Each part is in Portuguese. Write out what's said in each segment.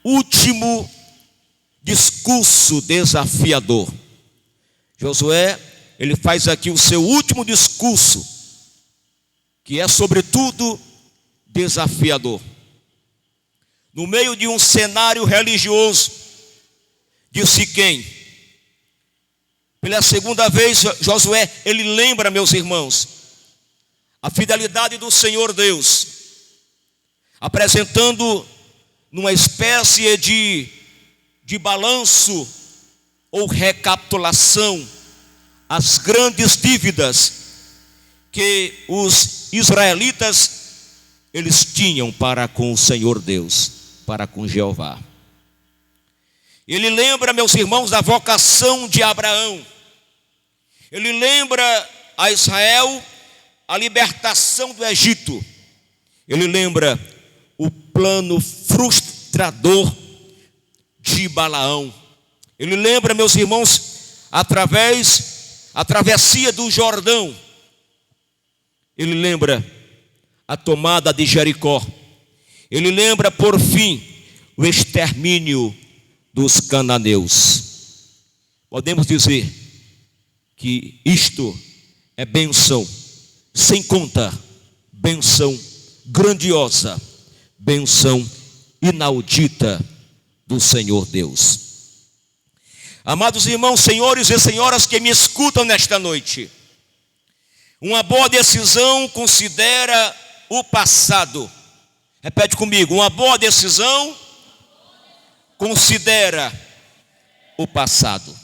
último discurso desafiador. Josué, ele faz aqui o seu último discurso, que é sobretudo desafiador. No meio de um cenário religioso de Siquém, pela segunda vez, Josué, ele lembra, meus irmãos, a fidelidade do Senhor Deus, apresentando numa espécie de balanço ou recapitulação as grandes dívidas que os israelitas eles tinham para com o Senhor Deus, para com Jeová. Ele lembra, meus irmãos, da vocação de Abraão. Ele lembra a Israel a libertação do Egito. Ele lembra o plano frustrador de Balaão. Ele lembra, meus irmãos, através a travessia do Jordão. Ele lembra a tomada de Jericó. Ele lembra, por fim, o extermínio dos cananeus. Podemos dizer que isto é bênção sem conta, bênção grandiosa, bênção inaudita do Senhor Deus. Amados irmãos, senhores e senhoras que me escutam nesta noite, uma boa decisão considera o passado. Repete comigo, uma boa decisão considera o passado.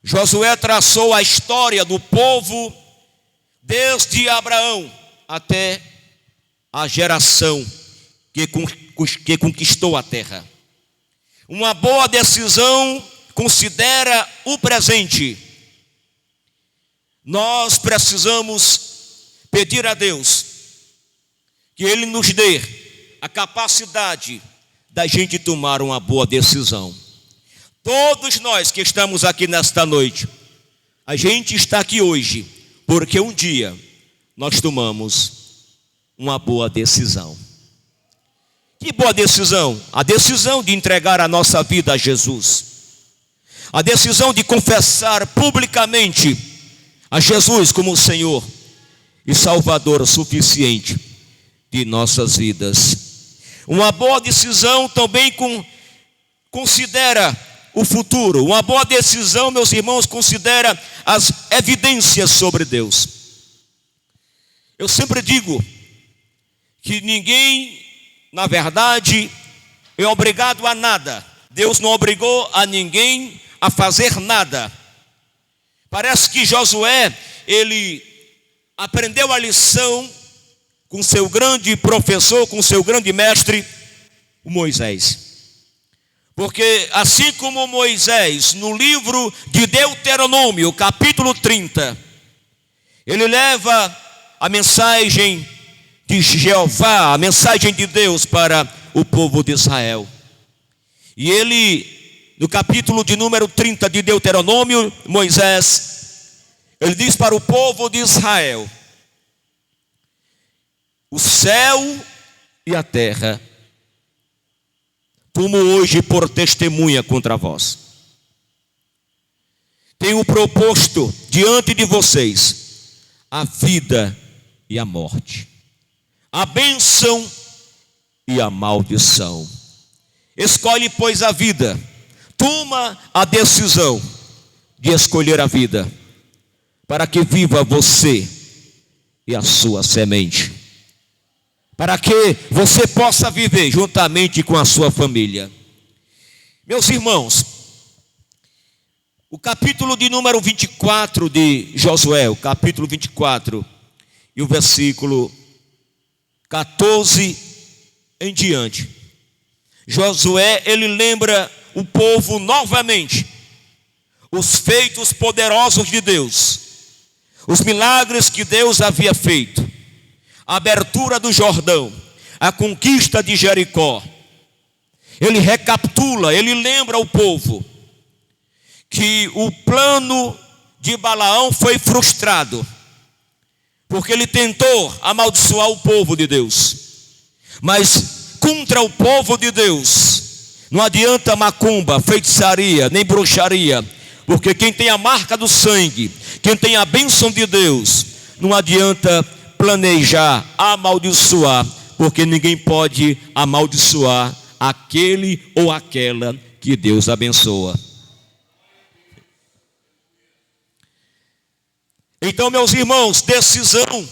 Josué traçou a história do povo desde Abraão até a geração que conquistou a terra. Uma boa decisão considera o presente. Nós precisamos pedir a Deus que Ele nos dê a capacidade da gente tomar uma boa decisão. Todos nós que estamos aqui nesta noite, a gente está aqui hoje porque um dia nós tomamos uma boa decisão. Que boa decisão? A decisão de entregar a nossa vida a Jesus. A decisão de confessar publicamente a Jesus como o Senhor e Salvador suficiente de nossas vidas. Uma boa decisão também considera o futuro. Uma boa decisão, meus irmãos, considera as evidências sobre Deus. Eu sempre digo que ninguém, na verdade, é obrigado a nada. Deus não obrigou a ninguém a fazer nada. Parece que Josué, ele aprendeu a lição com seu grande professor, com seu grande mestre, o Moisés. Porque assim como Moisés, no livro de Deuteronômio, capítulo 30, ele leva a mensagem de Jeová, a mensagem de Deus para o povo de Israel. E ele, no capítulo de número 30 de Deuteronômio, Moisés, ele diz para o povo de Israel: o céu e a terra tomo hoje por testemunha contra vós. Tenho proposto diante de vocês a vida e a morte, a bênção e a maldição. Escolhe, pois, a vida. Toma a decisão de escolher a vida, para que viva você e a sua semente, para que você possa viver juntamente com a sua família. Meus irmãos, o capítulo de número 24 de Josué, o capítulo 24 e o versículo 14 em diante, Josué, ele lembra o povo novamente os feitos poderosos de Deus, os milagres que Deus havia feito, a abertura do Jordão, a conquista de Jericó. Ele recapitula, ele lembra ao povo que o plano de Balaão foi frustrado, porque ele tentou amaldiçoar o povo de Deus. Mas contra o povo de Deus, Não adianta macumba, feitiçaria, nem bruxaria, porque quem tem a marca do sangue, quem tem a bênção de Deus, não adianta planejar, amaldiçoar, porque ninguém pode amaldiçoar aquele ou aquela que Deus abençoa. Então, meus irmãos, decisão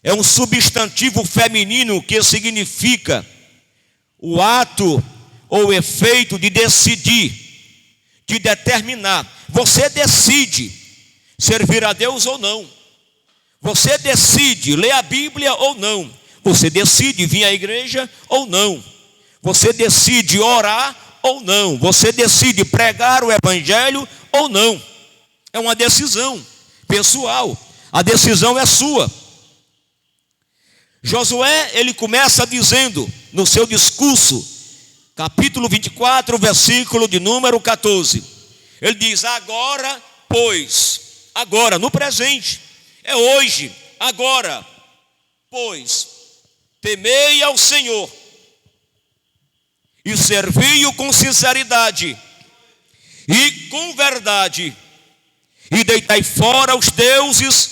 é um substantivo feminino que significa o ato ou efeito de decidir, de determinar. Você decide servir a Deus ou não. Você decide ler a Bíblia ou não. Você decide vir à igreja ou não. Você decide orar ou não. Você decide pregar o evangelho ou não. É uma decisão pessoal. A decisão é sua. Josué, ele começa dizendo no seu discurso, capítulo 24, versículo de número 14. Ele diz: agora, pois, agora, no presente, é hoje, agora, pois, temei ao Senhor e servi-o com sinceridade e com verdade, e deitai fora os deuses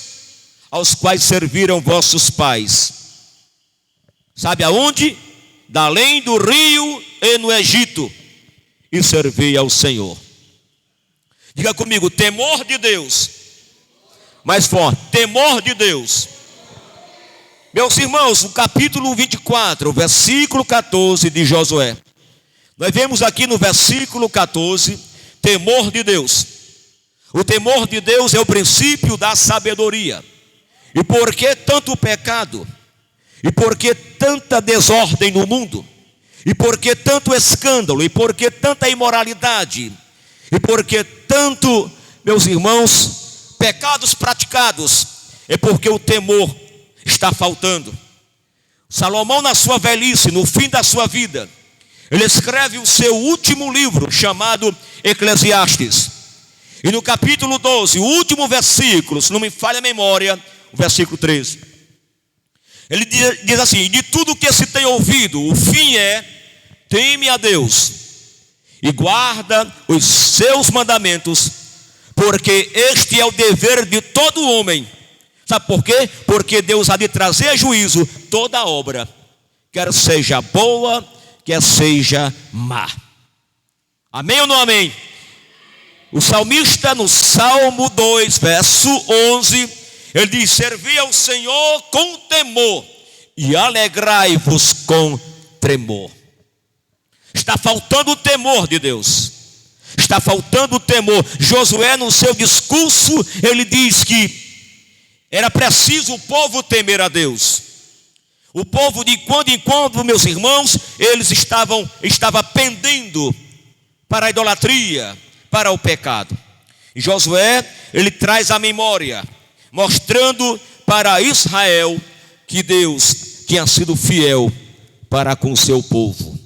aos quais serviram vossos pais. Sabe aonde? Da além do rio e no Egito, e servi ao Senhor. Diga comigo: temor de Deus. Mais forte: temor de Deus. Meus irmãos, o capítulo 24, versículo 14 de Josué. Nós vemos aqui no versículo 14, temor de Deus. O temor de Deus é o princípio da sabedoria. E por que tanto pecado? E por que tanta desordem no mundo? E por que tanto escândalo? E por que tanta imoralidade? E por que tanto, meus irmãos, pecados praticados? É porque o temor está faltando. Salomão, na sua velhice, no fim da sua vida, ele escreve o seu último livro, chamado Eclesiastes. E no capítulo 12, o último versículo, se não me falha a memória, o versículo 13. Ele diz assim: de tudo que se tem ouvido, o fim é: teme a Deus e guarda os seus mandamentos, porque este é o dever de todo homem. Sabe por quê? Porque Deus há de trazer a juízo toda obra, quer seja boa, quer seja má. Amém ou não amém? O salmista, no Salmo 2, verso 11, ele diz: servi ao Senhor com temor e alegrai-vos com tremor. Está faltando o temor de Deus. Está faltando o temor. Josué, no seu discurso, ele diz que era preciso o povo temer a Deus. O povo, de quando em quando, meus irmãos, eles estavam pendendo para a idolatria, para o pecado. E Josué, ele traz a memória, mostrando para Israel que Deus tinha sido fiel para com o seu povo.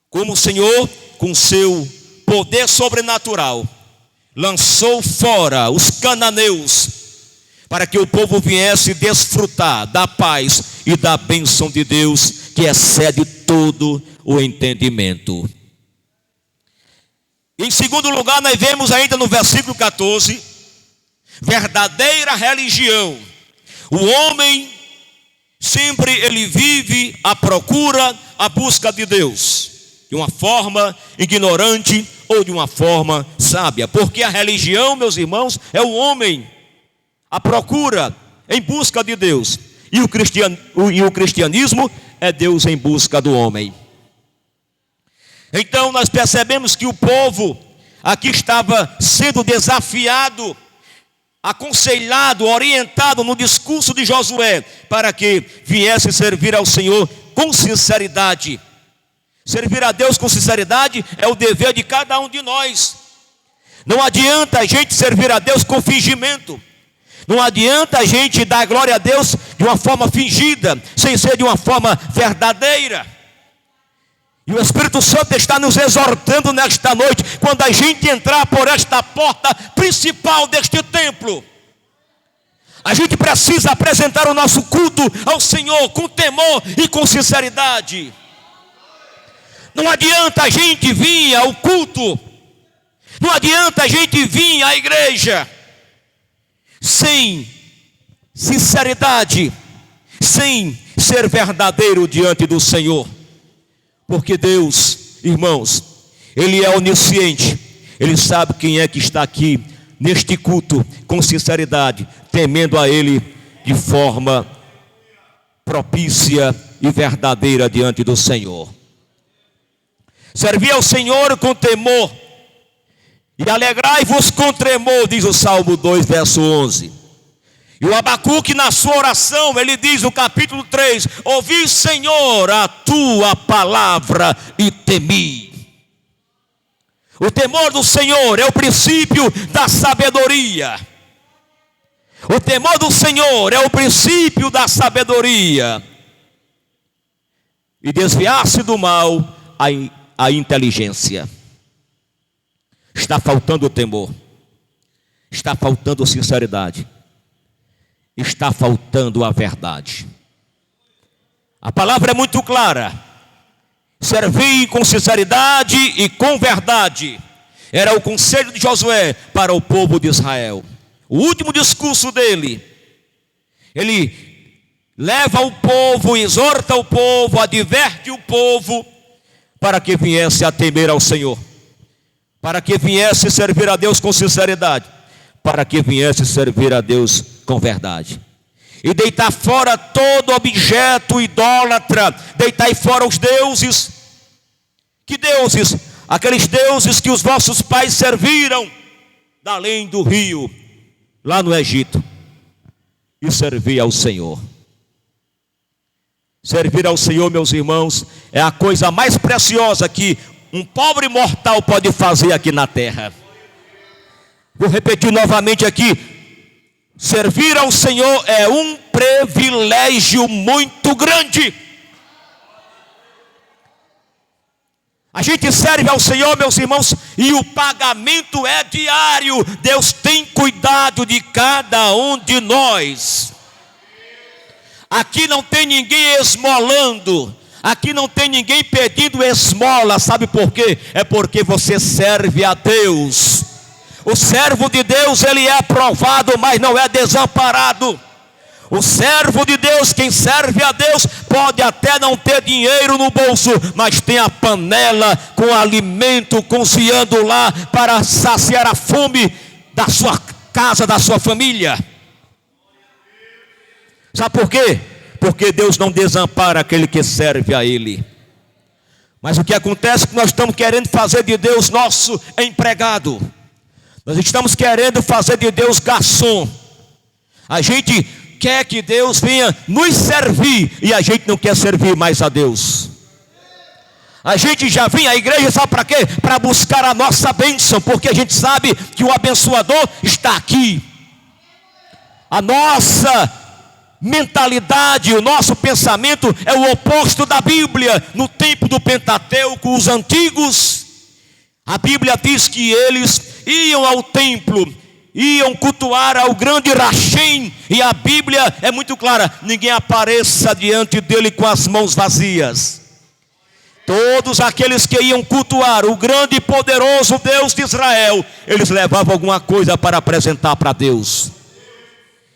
Como o Senhor, com seu poder sobrenatural, lançou fora os cananeus, para que o povo viesse desfrutar da paz e da bênção de Deus, que excede todo o entendimento. Em segundo lugar, nós vemos ainda no versículo 14, verdadeira religião. O homem sempre ele vive à procura, à busca de Deus, de uma forma ignorante ou de uma forma sábia. Porque a religião, meus irmãos, é o homem à procura, em busca de Deus. E o cristianismo é Deus em busca do homem. Então nós percebemos que o povo aqui estava sendo desafiado, aconselhado, orientado no discurso de Josué, para que viesse servir ao Senhor com sinceridade. Servir a Deus com sinceridade é o dever de cada um de nós. Não adianta a gente servir a Deus com fingimento. Não adianta a gente dar glória a Deus de uma forma fingida, sem ser de uma forma verdadeira. E o Espírito Santo está nos exortando nesta noite, quando a gente entrar por esta porta principal deste templo, a gente precisa apresentar o nosso culto ao Senhor com temor e com sinceridade. Não adianta a gente vir ao culto, não adianta a gente vir à igreja sem sinceridade, sem ser verdadeiro diante do Senhor. Porque Deus, irmãos, Ele é onisciente. Ele sabe quem é que está aqui neste culto com sinceridade, temendo a Ele de forma propícia e verdadeira diante do Senhor. Servir ao Senhor com temor e alegrai-vos com tremor, diz o Salmo 2, verso 11. E o Abacuque, na sua oração, ele diz no capítulo 3: ouvi, Senhor, a tua palavra e temi. O temor do Senhor é o princípio da sabedoria. O temor do Senhor é o princípio da sabedoria. E desviar-se do mal, a inteligência. Está faltando o temor. Está faltando sinceridade. Está faltando a verdade. A palavra é muito clara. Servir com sinceridade e com verdade era o conselho de Josué para o povo de Israel. O último discurso dele, ele leva o povo, exorta o povo, adverte o povo para que viesse a temer ao Senhor, para que viesse servir a Deus com sinceridade, para que viesse servir a Deus com verdade. E deitar fora todo objeto idólatra, deitar fora os deuses. Que deuses? Aqueles deuses que os vossos pais serviram da além do rio, lá no Egito, e servir ao Senhor. Servir ao Senhor, meus irmãos, é a coisa mais preciosa que um pobre mortal pode fazer aqui na terra. Vou repetir novamente aqui: servir ao Senhor é um privilégio muito grande. A gente serve ao Senhor, meus irmãos, e o pagamento é diário. Deus tem cuidado de cada um de nós. Aqui não tem ninguém esmolando. Aqui não tem ninguém pedindo esmola. Sabe por quê? É porque você serve a Deus. O servo de Deus, ele é aprovado, mas não é desamparado. O servo de Deus, quem serve a Deus, pode até não ter dinheiro no bolso, mas tem a panela com alimento cozinhando lá para saciar a fome da sua casa, da sua família. Sabe por quê? Porque Deus não desampara aquele que serve a Ele. Mas o que acontece é que nós estamos querendo fazer de Deus nosso empregado. Nós estamos querendo fazer de Deus garçom. A gente quer que Deus venha nos servir e a gente não quer servir mais a Deus. A gente já vem à igreja, sabe para quê? Para buscar a nossa bênção, porque a gente sabe que o abençoador está aqui. A nossa mentalidade, o nosso pensamento é o oposto da Bíblia. No tempo do Pentateuco, os antigos, a Bíblia diz que eles iam ao templo, iam cultuar ao grande Rachem, e a Bíblia é muito clara: ninguém apareça diante dele com as mãos vazias. Todos aqueles que iam cultuar o grande e poderoso Deus de Israel, eles levavam alguma coisa para apresentar para Deus.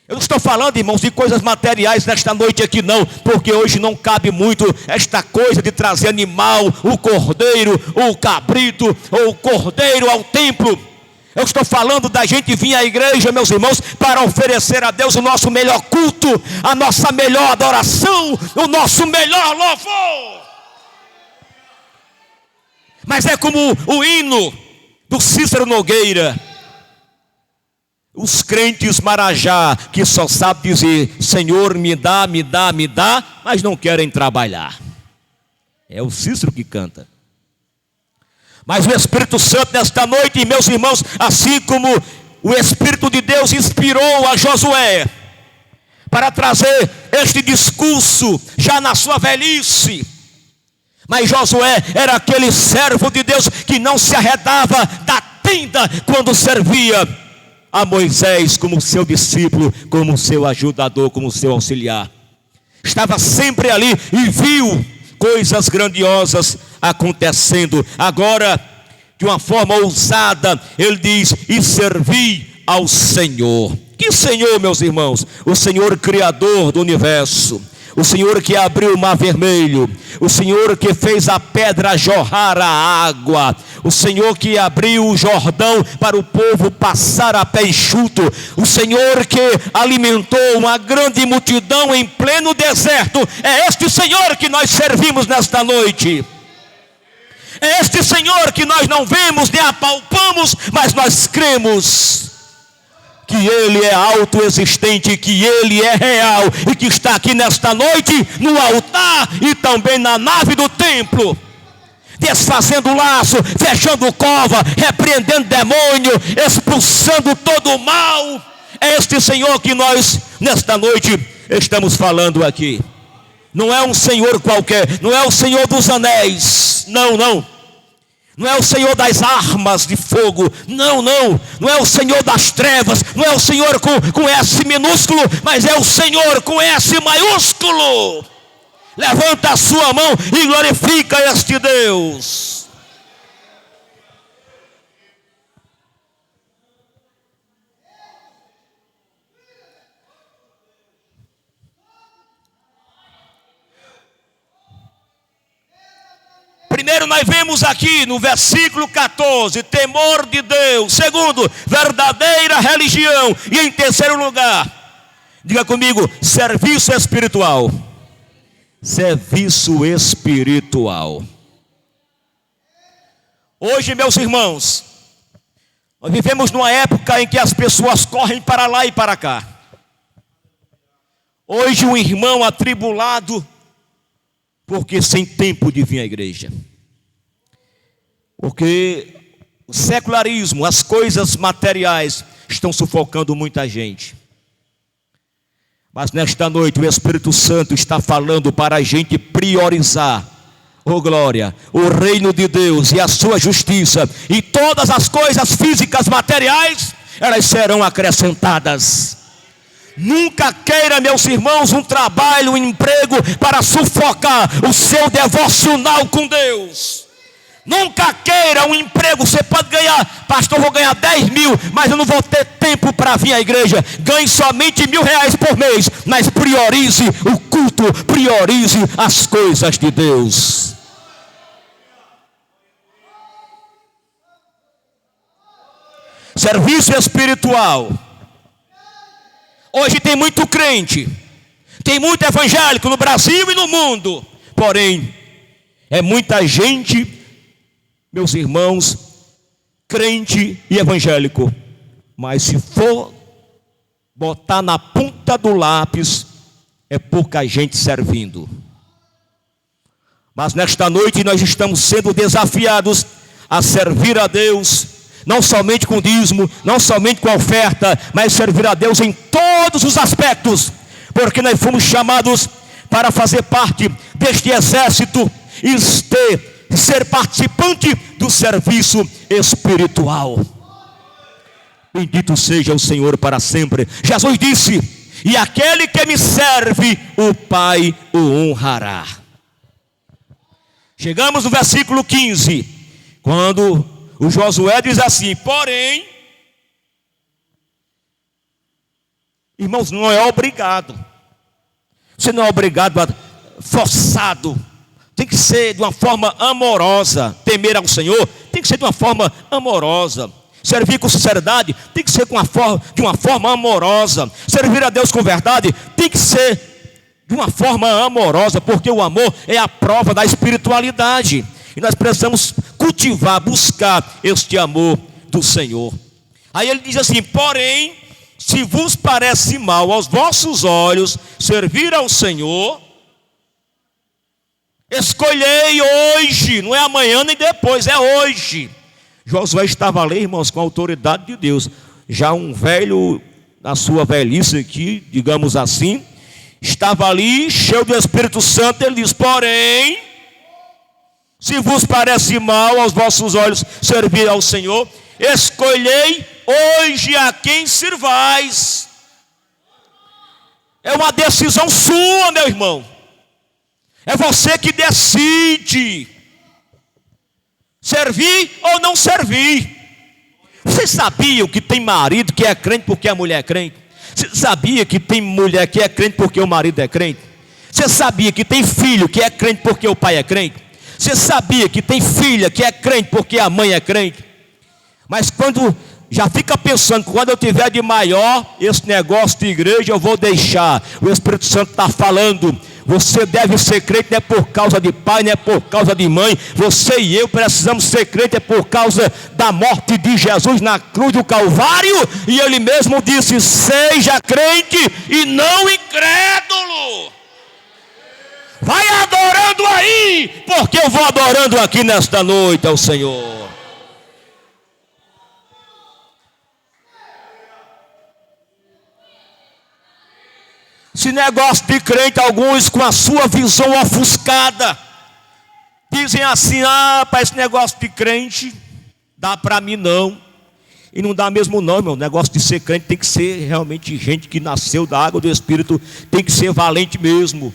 Eu não estou falando, irmãos, de coisas materiais nesta noite aqui não, porque hoje não cabe muito esta coisa de trazer animal, o cordeiro, o cabrito, ou o cordeiro ao templo. Eu estou falando da gente vir à igreja, meus irmãos, para oferecer a Deus o nosso melhor culto, a nossa melhor adoração, o nosso melhor louvor. Mas é como o hino do Cícero Nogueira. Os crentes marajá que só sabem dizer: Senhor, me dá, me dá, me dá, mas não querem trabalhar. É o Cícero que canta. Mas o Espírito Santo nesta noite, meus irmãos, assim como o Espírito de Deus inspirou a Josué para trazer este discurso já na sua velhice. Mas Josué era aquele servo de Deus que não se arredava da tenda quando servia a Moisés como seu discípulo, como seu ajudador, como seu auxiliar. Estava sempre ali e viu coisas grandiosas acontecendo. Agora, de uma forma ousada, ele diz: e servi ao Senhor. Que Senhor, meus irmãos? O Senhor Criador do universo, o Senhor que abriu o mar vermelho, o Senhor que fez a pedra jorrar a água, o Senhor que abriu o Jordão para o povo passar a pé enxuto, o Senhor que alimentou uma grande multidão em pleno deserto. É este Senhor que nós servimos nesta noite. É este Senhor que nós não vemos nem apalpamos, mas nós cremos que Ele é autoexistente, que Ele é real e que está aqui nesta noite no altar e também na nave do templo, desfazendo o laço, fechando cova, repreendendo demônio, expulsando todo o mal. É este Senhor que nós nesta noite estamos falando aqui. Não é um Senhor qualquer, não é o Senhor dos anéis, não é o Senhor das armas de fogo, não é o Senhor das trevas, não é o Senhor com S minúsculo, mas é o Senhor com S maiúsculo. Levanta a sua mão e glorifica este Deus. Primeiro, nós vemos aqui no versículo 14, temor de Deus. Segundo, verdadeira religião. E em terceiro lugar, diga comigo, serviço espiritual. Serviço espiritual. Hoje, meus irmãos, nós vivemos numa época em que as pessoas correm para lá e para cá. Hoje um irmão atribulado porque sem tempo de vir à igreja. Porque o secularismo, as coisas materiais estão sufocando muita gente. Mas nesta noite o Espírito Santo está falando para a gente priorizar, oh glória, o reino de Deus e a sua justiça. E todas as coisas físicas, materiais, elas serão acrescentadas. Nunca queira, meus irmãos, um trabalho, um emprego para sufocar o seu devocional com Deus. Nunca queira um emprego. Você pode ganhar, pastor, vou ganhar 10 mil, mas eu não vou ter tempo para vir à igreja. Ganhe somente R$1.000 por mês, mas priorize o culto, priorize as coisas de Deus. Serviço espiritual. Hoje tem muito crente, tem muito evangélico no Brasil e no mundo. Porém, é muita gente, meus irmãos, crente e evangélico. Mas se for botar na ponta do lápis, é pouca gente servindo. Mas nesta noite nós estamos sendo desafiados a servir a Deus, não somente com dízimo, não somente com oferta, mas servir a Deus em todos os aspectos, porque nós fomos chamados para fazer parte deste exército e ser participante do serviço espiritual. Bendito seja o Senhor para sempre. Jesus disse: e aquele que me serve, o Pai o honrará. Chegamos no versículo 15, quando o Josué diz assim: porém, irmãos, não é obrigado. Você não é obrigado, forçado. Tem que ser de uma forma amorosa. Temer ao Senhor tem que ser de uma forma amorosa. Servir com sinceridade tem que ser de uma forma amorosa. Servir a Deus com verdade tem que ser de uma forma amorosa, porque o amor é a prova da espiritualidade. E nós precisamos cultivar, buscar este amor do Senhor. Aí ele diz assim: porém, se vos parece mal aos vossos olhos servir ao Senhor, escolhei hoje, não é amanhã nem depois, é hoje. Josué estava ali, irmãos, com a autoridade de Deus. Já um velho, na sua velhice aqui, digamos assim, estava ali, cheio do Espírito Santo. Ele diz: porém, se vos parece mal aos vossos olhos servir ao Senhor, escolhei hoje a quem servais. É uma decisão sua, meu irmão. É você que decide servir ou não servir. Você sabia que tem marido que é crente porque a mulher é crente? Você sabia que tem mulher que é crente porque o marido é crente? Você sabia que tem filho que é crente porque o pai é crente? Você sabia que tem filha que é crente porque a mãe é crente? Mas quando já fica pensando, quando eu tiver de maior, esse negócio de igreja eu vou deixar. O Espírito Santo está falando, você deve ser crente, não é por causa de pai, não é por causa de mãe. Você e eu precisamos ser crente, é por causa da morte de Jesus na cruz do Calvário. E ele mesmo disse, seja crente e não incrédulo. Vai adorando aí, porque eu vou adorando aqui nesta noite ao Senhor. Esse negócio de crente, alguns com a sua visão ofuscada, dizem assim, para esse negócio de crente, dá para mim não. E não dá mesmo não, meu. O negócio de ser crente tem que ser realmente gente que nasceu da água do Espírito, tem que ser valente mesmo.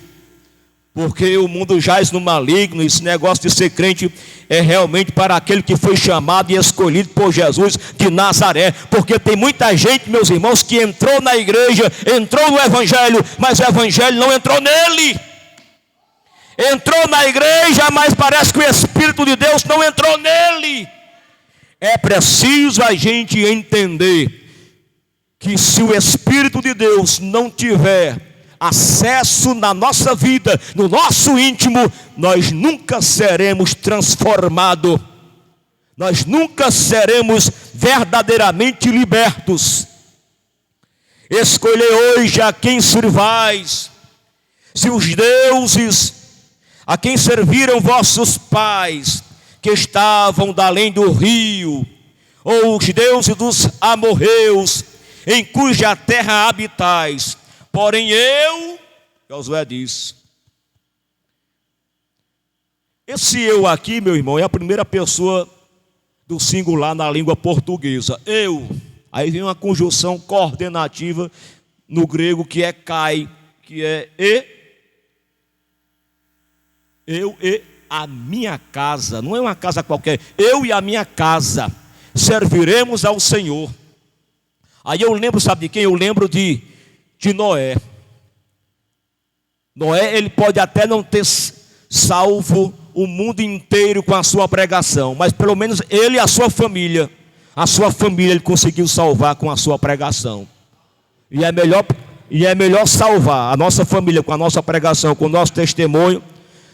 Porque o mundo jaz no maligno. Esse negócio de ser crente é realmente para aquele que foi chamado e escolhido por Jesus de Nazaré. Porque tem muita gente, meus irmãos, que entrou na igreja, entrou no evangelho, mas o evangelho não entrou nele. Entrou na igreja, mas parece que o Espírito de Deus não entrou nele. É preciso a gente entender que se o Espírito de Deus não tiver acesso na nossa vida, no nosso íntimo, nós nunca seremos transformados, nós nunca seremos verdadeiramente libertos. Escolhei hoje a quem servais, se os deuses a quem serviram vossos pais, que estavam da além do rio, ou os deuses dos amorreus, em cuja terra habitais. Porém eu, Josué diz, esse eu aqui, meu irmão, é a primeira pessoa do singular na língua portuguesa. Eu, aí vem uma conjunção coordenativa no grego que é kai, que é eu e a minha casa. Não é uma casa qualquer, eu e a minha casa serviremos ao Senhor. Aí eu lembro, sabe de quem? Eu lembro de Noé. Noé, ele pode até não ter salvo o mundo inteiro com a sua pregação, mas pelo menos ele e a sua família ele conseguiu salvar com a sua pregação. E é melhor salvar a nossa família com a nossa pregação, com o nosso testemunho,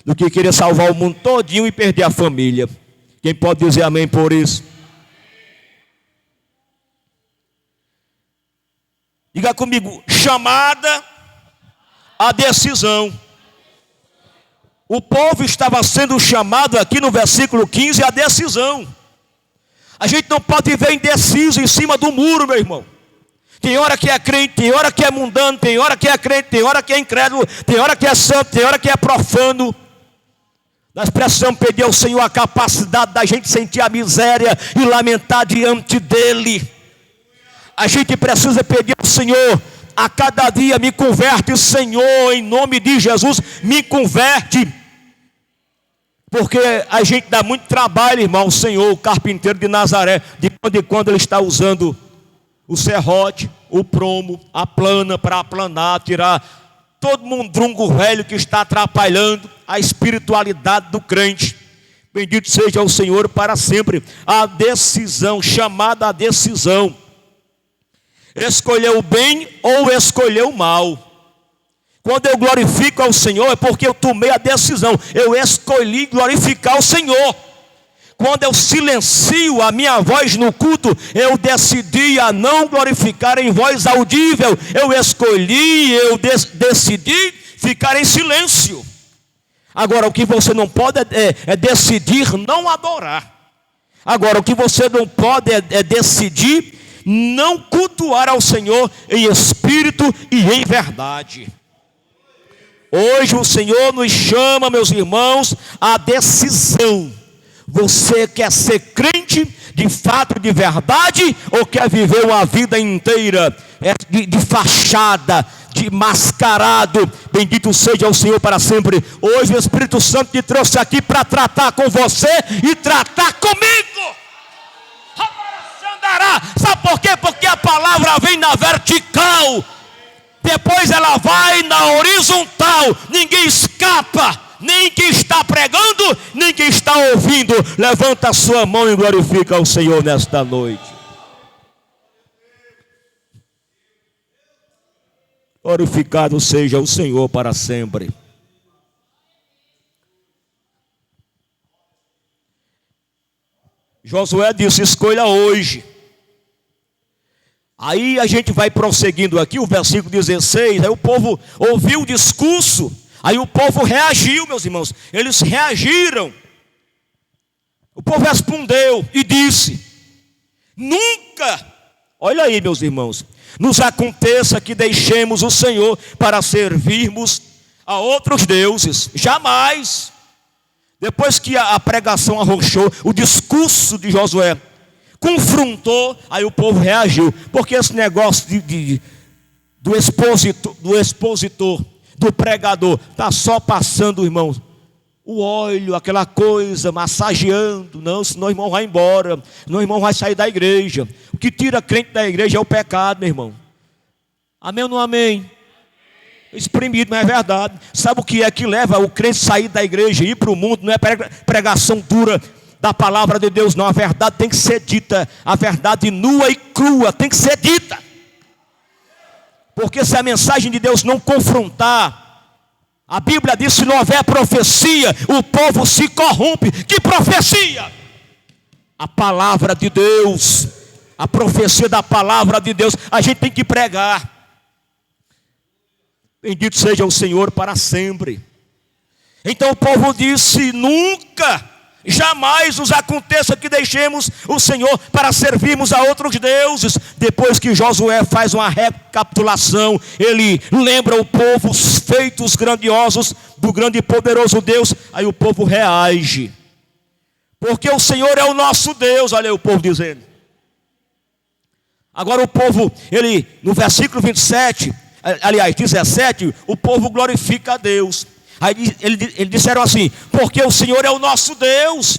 do que querer salvar o mundo todinho e perder a família. Quem pode dizer amém por isso? Diga comigo, chamada à decisão. O povo estava sendo chamado aqui no versículo 15 à decisão. A gente não pode viver indeciso em cima do muro, meu irmão. Tem hora que é crente, tem hora que é mundano, tem hora que é crente, tem hora que é incrédulo, tem hora que é santo, tem hora que é profano. Nós precisamos pedir ao Senhor a capacidade da gente sentir a miséria e lamentar diante dEle. A gente precisa pedir ao Senhor, a cada dia me converte, Senhor, em nome de Jesus, me converte. Porque a gente dá muito trabalho, irmão, o Senhor, o carpinteiro de Nazaré, de quando em quando ele está usando o serrote, o promo, a plana para aplanar, tirar todo mundrungo velho que está atrapalhando a espiritualidade do crente. Bendito seja o Senhor para sempre. A decisão, chamada a decisão. Escolher o bem ou escolher o mal. Quando eu glorifico ao Senhor é porque eu tomei a decisão. Eu escolhi glorificar o Senhor. Quando eu silencio a minha voz no culto, eu decidi a não glorificar em voz audível. Eu escolhi, decidi ficar em silêncio. Agora, o que você não pode é decidir não adorar. Agora, o que você não pode é decidir não cultuar ao Senhor em espírito e em verdade. Hoje o Senhor nos chama, meus irmãos, à decisão. Você quer ser crente de fato, de verdade, ou quer viver uma vida inteira de fachada, mascarado. Bendito seja o Senhor para sempre. Hoje o Espírito Santo te trouxe aqui para tratar com você e tratar comigo. Sabe por quê? Porque a palavra vem na vertical, depois ela vai na horizontal. Ninguém escapa, nem quem está pregando, nem quem está ouvindo. Levanta a sua mão e glorifica ao Senhor nesta noite. Glorificado seja o Senhor para sempre. Josué disse: escolha hoje. Aí a gente vai prosseguindo aqui, o versículo 16. Aí o povo ouviu o discurso. Aí o povo reagiu, meus irmãos. Eles reagiram. O povo respondeu e disse: nunca, olha aí, meus irmãos, nos aconteça que deixemos o Senhor para servirmos a outros deuses. Jamais. Depois que a pregação arrochou, o discurso de Josué confrontou, aí o povo reagiu. Porque esse negócio do expositor, do pregador, está só passando, irmãos, o óleo, aquela coisa, massageando. Não, senão o irmão vai embora, senão o irmão vai sair da igreja. O que tira crente da igreja é o pecado, meu irmão. Amém ou não amém? Exprimido, mas é verdade. Sabe o que é que leva o crente a sair da igreja e ir para o mundo? Não é pregação dura da palavra de Deus, não. A verdade tem que ser dita. A verdade nua e crua tem que ser dita. Porque se a mensagem de Deus não confrontar, a Bíblia diz: se não houver profecia, o povo se corrompe. Que profecia? A palavra de Deus. A profecia da palavra de Deus. A gente tem que pregar. Bendito seja o Senhor para sempre. Então o povo disse: nunca, jamais nos aconteça que deixemos o Senhor para servirmos a outros deuses. Depois que Josué faz uma recapitulação, ele lembra o povo os feitos grandiosos do grande e poderoso Deus. Aí o povo reage. Porque o Senhor é o nosso Deus. Olha aí o povo dizendo. Agora o povo, ele no versículo 27, aliás 17, o povo glorifica a Deus. Aí eles disseram assim: porque o Senhor é o nosso Deus,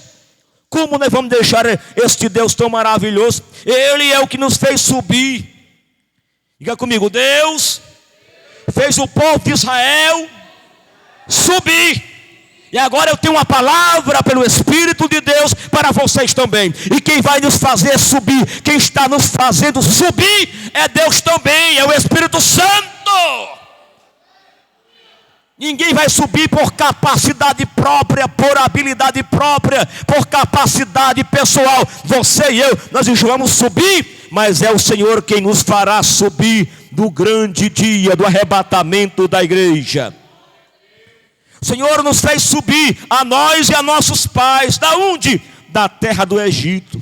como nós vamos deixar este Deus tão maravilhoso? Ele é o que nos fez subir. Diga comigo: Deus fez o povo de Israel subir. E agora eu tenho uma palavra pelo Espírito de Deus para vocês também. E quem vai nos fazer subir, quem está nos fazendo subir, é Deus também, é o Espírito Santo. Ninguém vai subir por capacidade própria, por habilidade própria, por capacidade pessoal. Você e eu, nós vamos subir, mas é o Senhor quem nos fará subir do grande dia do arrebatamento da igreja. O Senhor nos fez subir, a nós e a nossos pais. Da onde? Da terra do Egito,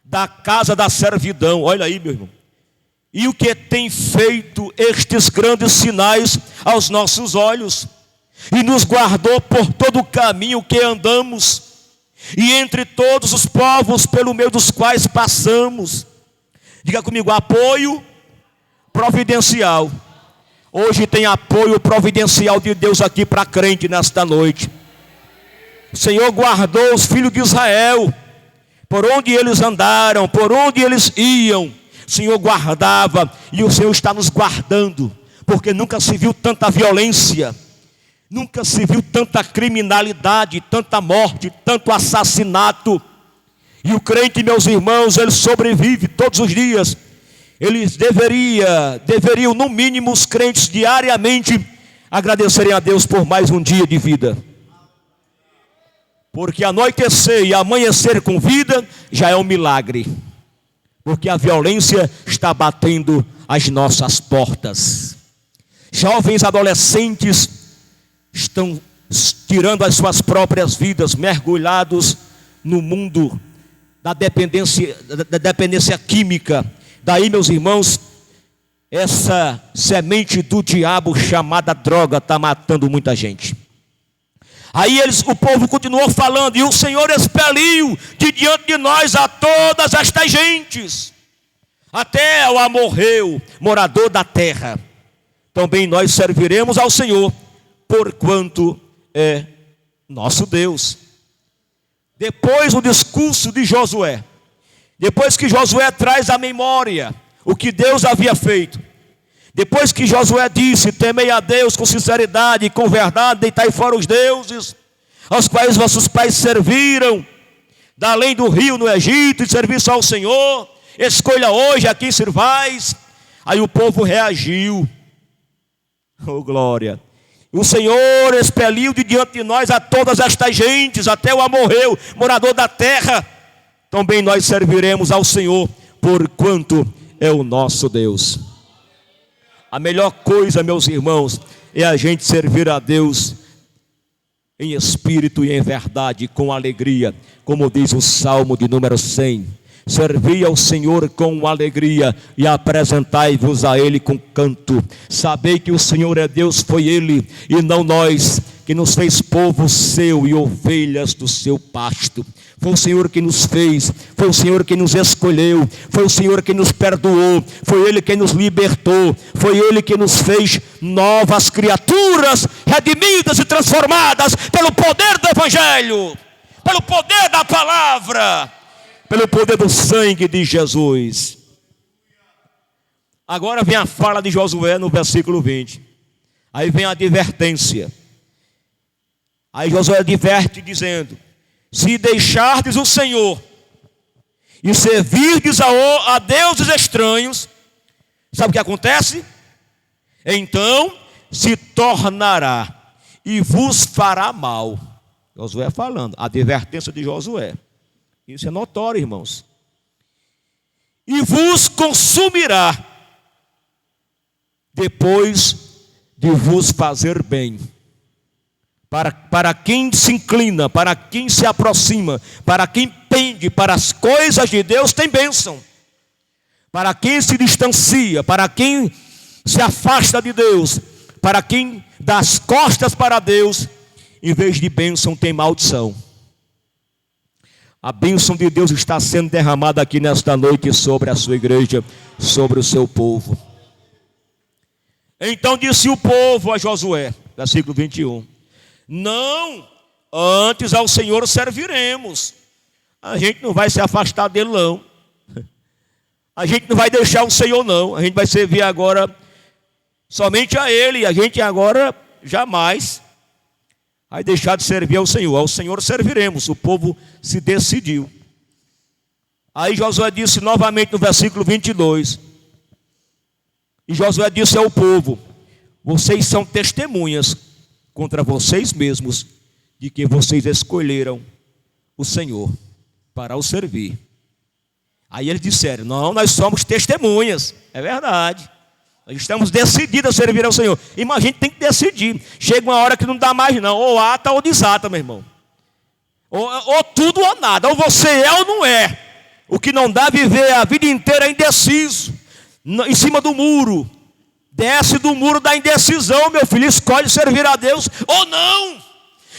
da casa da servidão. Olha aí, meu irmão. E o que tem feito estes grandes sinais aos nossos olhos, e nos guardou por todo o caminho que andamos, e entre todos os povos pelo meio dos quais passamos. Diga comigo: apoio providencial. Hoje tem apoio providencial de Deus aqui para crente nesta noite. O Senhor guardou os filhos de Israel, por onde eles andaram, por onde eles iam, o Senhor guardava, e o Senhor está nos guardando, porque nunca se viu tanta violência, nunca se viu tanta criminalidade, tanta morte, tanto assassinato. E o crente, meus irmãos, ele sobrevive todos os dias. Eles deveriam, no mínimo, os crentes diariamente agradecerem a Deus por mais um dia de vida. Porque anoitecer e amanhecer com vida já é um milagre. Porque a violência está batendo às nossas portas. Jovens adolescentes estão tirando as suas próprias vidas, mergulhados no mundo da dependência química. Daí, meus irmãos, essa semente do diabo chamada droga está matando muita gente. Aí o povo continuou falando: e o Senhor expeliu de diante de nós a todas estas gentes, até o amorreu, morador da terra. também nós serviremos ao Senhor, porquanto é nosso Deus. Depois o discurso de Josué, depois que Josué traz à memória o que Deus havia feito, depois que Josué disse: temei a Deus com sinceridade e com verdade, deitai fora os deuses aos quais vossos pais serviram, da além do rio no Egito, e serviço ao Senhor, escolha hoje a quem servais. Aí o povo reagiu. Oh glória! O Senhor expeliu de diante de nós a todas estas gentes, até o amorreu, morador da terra. Também nós serviremos ao Senhor, porquanto é o nosso Deus. A melhor coisa, meus irmãos, é a gente servir a Deus em espírito e em verdade, com alegria, como diz o Salmo de número 100. Servi ao Senhor com alegria e apresentai-vos a Ele com canto. Sabei que o Senhor é Deus, foi Ele e não nós, que nos fez povo seu e ovelhas do seu pasto. Foi o Senhor que nos fez, foi o Senhor que nos escolheu, foi o Senhor que nos perdoou, foi Ele que nos libertou, foi Ele que nos fez novas criaturas, redimidas e transformadas pelo poder do Evangelho, pelo poder da palavra, pelo poder do sangue de Jesus. Agora vem a fala de Josué no versículo 20. Aí vem a advertência. Aí Josué adverte dizendo: se deixardes o Senhor e servirdes a deuses estranhos, sabe o que acontece? Então se tornará e vos fará mal. Josué falando, a advertência de Josué. Isso é notório, irmãos. E vos consumirá depois de vos fazer bem. Para quem se inclina, para quem se aproxima, para quem pende para as coisas de Deus, tem bênção. Para quem se distancia, para quem se afasta de Deus, para quem dá as costas para Deus, em vez de bênção tem maldição. A bênção de Deus está sendo derramada aqui nesta noite sobre a sua igreja, sobre o seu povo. Então disse o povo a Josué, versículo 21, não, antes ao Senhor serviremos. A gente não vai se afastar dele não. A gente não vai deixar o Senhor não. A gente vai servir agora somente a Ele. A gente agora jamais vai deixar de servir ao Senhor. Ao Senhor serviremos. O povo se decidiu. Aí Josué disse novamente no versículo 22. E Josué disse ao povo: vocês são testemunhas contra vocês mesmos de que vocês escolheram o Senhor para o servir. Aí eles disseram: não, nós somos testemunhas. É verdade. Nós estamos decididos a servir ao Senhor. Mas a gente tem que decidir. Chega uma hora que não dá mais não. Ou ata ou desata, meu irmão. Ou tudo ou nada. Ou você é ou não é. O que não dá viver a vida inteira é indeciso. Em cima do muro. Desce do muro da indecisão, meu filho. Escolhe servir a Deus ou não.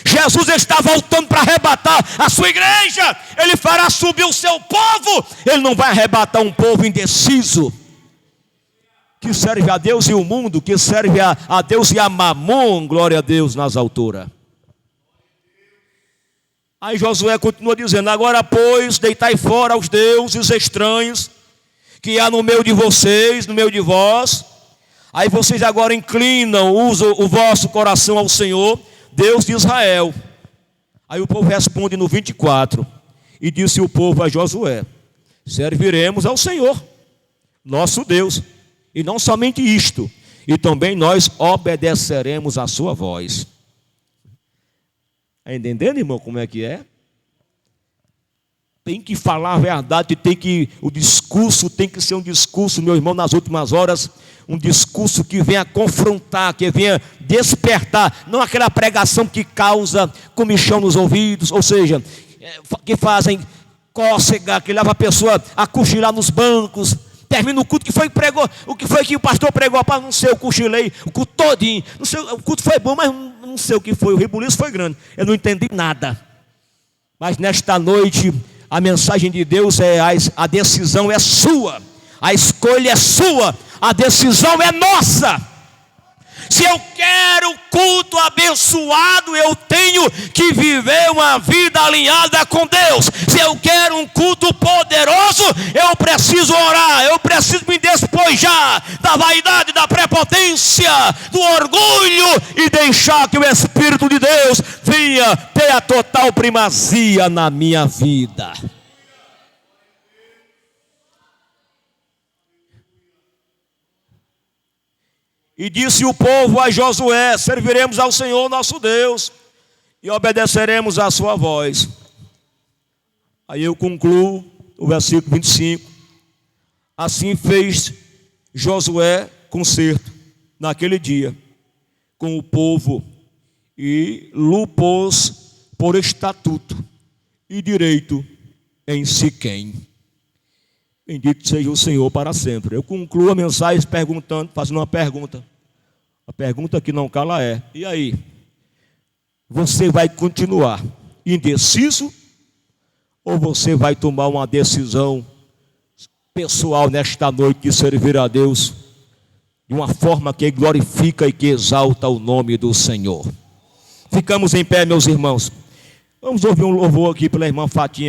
Jesus está voltando para arrebatar a sua igreja. Ele fará subir o seu povo. Ele não vai arrebatar um povo indeciso, que serve a Deus e o mundo, que serve a Deus e a Mamon. Glória a Deus nas alturas. Aí Josué continua dizendo: agora pois deitai fora os deuses estranhos que há no meio de vocês, no meio de vós. Aí vocês agora inclinam o vosso coração ao Senhor, Deus de Israel. Aí o povo responde no 24. E disse o povo a Josué: serviremos ao Senhor, nosso Deus. E não somente isto, e também nós obedeceremos a sua voz. Está entendendo, irmão, como é que é? Tem que falar a verdade, o discurso tem que ser um discurso, meu irmão, nas últimas horas, um discurso que venha confrontar, que venha despertar, não aquela pregação que causa comichão nos ouvidos, ou seja, que fazem cócega, que leva a pessoa a cochilar nos bancos. Termina o culto, que foi que pregou, o que foi que o pastor pregou? Para não sei, eu cochilei o culto todinho, não sei, o culto foi bom, mas não sei o que foi, o rebuliço foi grande, eu não entendi nada. Mas nesta noite a mensagem de Deus é: a decisão é sua, a escolha é sua, a decisão é nossa. Se eu quero culto abençoado, eu tenho que viver uma vida alinhada com Deus. Se eu quero um culto poderoso, eu preciso orar, eu preciso me despojar da vaidade, da prepotência, do orgulho e deixar que o Espírito de Deus venha ter a total primazia na minha vida. E disse o povo a Josué: serviremos ao Senhor nosso Deus e obedeceremos à sua voz. Aí eu concluo o versículo 25. Assim fez Josué concerto naquele dia com o povo e lhe pôs por estatuto e direito em Siquém. Bendito seja o Senhor para sempre. Eu concluo a mensagem fazendo uma pergunta. A pergunta que não cala é: e aí? Você vai continuar indeciso? Ou você vai tomar uma decisão pessoal nesta noite de servir a Deus de uma forma que glorifica e que exalta o nome do Senhor? Ficamos em pé, meus irmãos. Vamos ouvir um louvor aqui pela irmã Fatinha.